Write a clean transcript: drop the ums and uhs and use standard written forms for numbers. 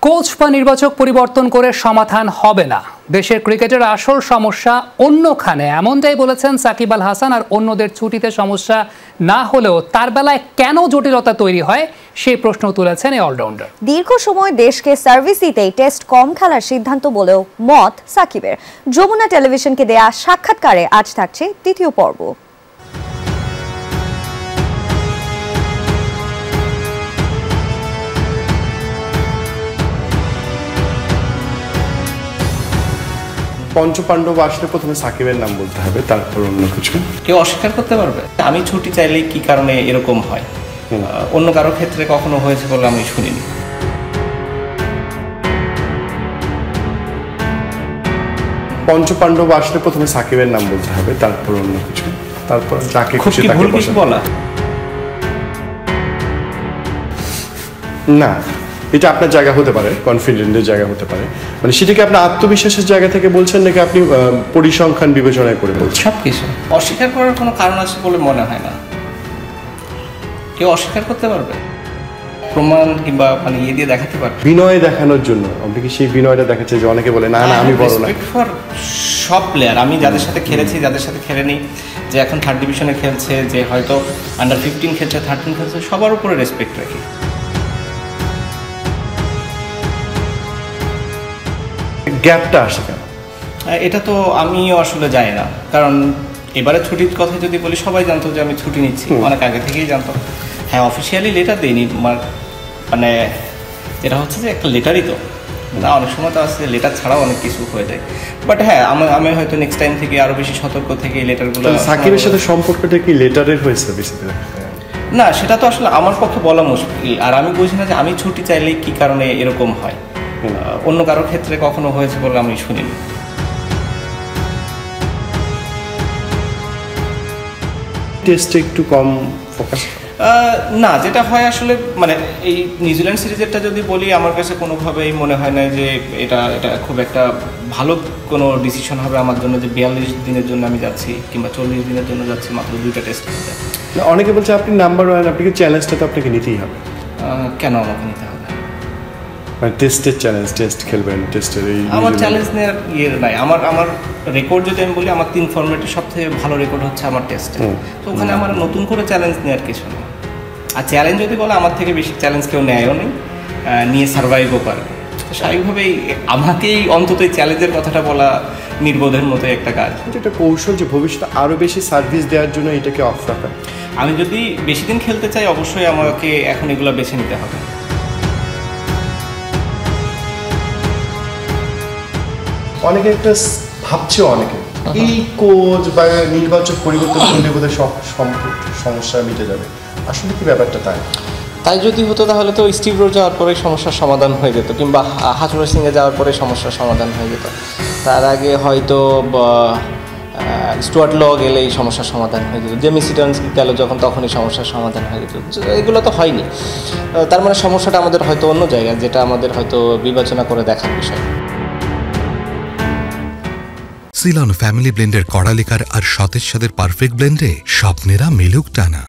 Coach বা নির্বাচক পরিবর্তন করে সমাধান হবে না। দেশের ক্রিকেটের আসল সমস্যা অন্যখানে, এমনটাই বলেছেন সাকিব আল হাসান। আর অন্যদের ছুটিতে সমস্যা না হলেও তার বেলায় কেন জটিলতা তৈরি হয় সেই প্রশ্ন তুলেছেন এই অলরাউন্ডার। দীর্ঘ সময় দেশকে সার্ভিস দিতেই টেস্ট কম খেলার সিদ্ধান্ত বলেও মত সাকিবের। যমুনা টেলিভিশনকে দেয়া সাক্ষাৎকারে আজ থাকছে তৃতীয় পর্ব। পঞ্চপাণ্ডব আসলে প্রথমে সাকিবের নাম বলতে হবে, তারপর অন্য কিছু। কেউ অস্বীকার করতে পারবে আমি ছুটি চাইলে কি কারণে এরকম হয়? অন্য কারো ক্ষেত্রে কখনো হয়েছে বলে আমি শুনিনি। পঞ্চপাণ্ডব আসলে প্রথমে সাকিবের নাম বলতে হবে, তারপর অন্য কিছু। তারপর যাকে খুশি তাকে ভুল কিছু বলা না, এটা আপনার জায়গা হতে পারে, কনফিডেন্টের জায়গা হতে পারে। মানে সেটাকে আপনার আত্মবিশ্বাসের জায়গা থেকে বলছেন নাকি আপনি পরিসংখ্যান বিবেচনায় করে বলছেন? সবকিছু অস্বীকার করার কোনো কারণ আছে বলে মনে হয় না। কেউ অস্বীকার করতে পারবে, প্রমাণ কিংবা মানে ইয়ে দিয়ে দেখাতে পারবে। বিনয় দেখানোর জন্য আপনি কি সেই বিনয়টা দেখাচ্ছে যে অনেকে বলে না না আমি বড় না? ফর সব প্লেয়ার, আমি যাদের সাথে খেলেছি, যাদের সাথে খেলেনি, যে এখন থার্ড ডিভিশনে খেলছে, যে হয়তো আন্ডার 15 খেলছে, 13 খেলছে, সবার উপরে রেসপেক্ট রাখি। গ্যাপটা আসে কেন? এটা তো আমিও আসলে জানি না, কারণ এবারে ছুটির কথা যদি বলি, সবাই জানতো যে আমি ছুটি নিচ্ছি, অনেক আগে থেকেই জানতো। হ্যাঁ, অফিসিয়ালি লেটার দেয়নি, মানে যেটা হচ্ছে যে একটা লেটারই তো না, অনেক সময় তো আসলে লেটার ছাড়াও অনেক কিছু হয়ে যায়। বাট হ্যাঁ, আমি হয়তো নেক্সট টাইম থেকে আরও বেশি সতর্ক থেকে এই লেটারগুলো। সাকিবের সাথে সম্পর্কটা কি লেটারের হয়েছে বেশিতে? না, সেটা তো আসলে আমার পক্ষে বলা মুশকিল। আর আমি বুঝি না যে আমি ছুটি চাইলে কি কারণে এরকম হয়। অন্য কারো ক্ষেত্রে কখনো হয়েছে বলে আমি শুনিনি। টেস্টে একটু কম ফোকাস না, যেটা হয় আসলে মানে এই নিউজিল্যান্ড সিরিজেরটা যদি বলি, আমার কাছে কোনোভাবেই মনে হয় না যে এটা খুব একটা ভালো কোনো ডিসিশন হবে আমার জন্য, যে 42 দিনের জন্য আমি যাচ্ছি কিংবা 40 দিনের জন্য যাচ্ছি মাত্র 2টা টেস্ট খেলতে। অনেকে বলছে আপনি নাম্বার 1, আপনাকে চ্যালেঞ্জটা তো আপনাকে নিতেই হবে। কেন আমাকে নিতে হবে? মানে টেস্টের চ্যালেঞ্জ, টেস্ট খেলবেন, টেস্টের এই আমার চ্যালেঞ্জ নেওয়ার ইয়ে নাই। আমার রেকর্ড যদি আমি বলি, আমার 3 ফরম্যাটে সবথেকে ভালো রেকর্ড হচ্ছে আমার টেস্টে। তো ওখানে আমার নতুন করে চ্যালেঞ্জ নেওয়ার কিছু নেই। আর চ্যালেঞ্জ যদি বলে, আমার থেকে বেশি চ্যালেঞ্জ কেউ নেয়ও নেই, নিয়ে সার্ভাইভও পারবে। তো স্বাভাবিকভাবেই আমাকেই অন্তত এই চ্যালেঞ্জের কথাটা বলা নির্বোধের মতো একটা কাজ। এটা কৌশল যে ভবিষ্যতে আরও বেশি সার্ভিস দেওয়ার জন্য এটাকে অফ রাখা। আমি যদি বেশি দিন খেলতে চাই, অবশ্যই আমাকে এখন এগুলো বেছে নিতে হবে। অনেকে একটা ভাবছে, অনেকে এই কোচ বা নির্বাচক পরিবর্তন করলে বোধহয় সব সমস্যা মিটে যাবে। আসলে কি ব্যাপারটা তাই যদি হতো তাহলে তো স্টিভ রো যাওয়ার পরে সমস্যার সমাধান হয়ে যেত, কিংবা হাথুরু সিংয়ে যাওয়ার পরে সমস্যার সমাধান হয়ে যেত। তার আগে হয়তো স্টুয়ার্ট ল গেলে এই সমস্যার সমাধান হয়ে যেত, জেমি সিটন্স গেল যখন, তখনই সমস্যার সমাধান হয়ে যেত। এগুলো তো হয়নি। তার মানে সমস্যাটা আমাদের হয়তো অন্য জায়গায়, যেটা আমাদের হয়তো বিবেচনা করে দেখার বিষয়। সিলন ফ্যামিলি ব্লেন্ডের কড়া লিকার আর সতেজ স্বাদের পারফেক্ট ব্লেন্ডে স্বপ্নেরা মিলুক টানা।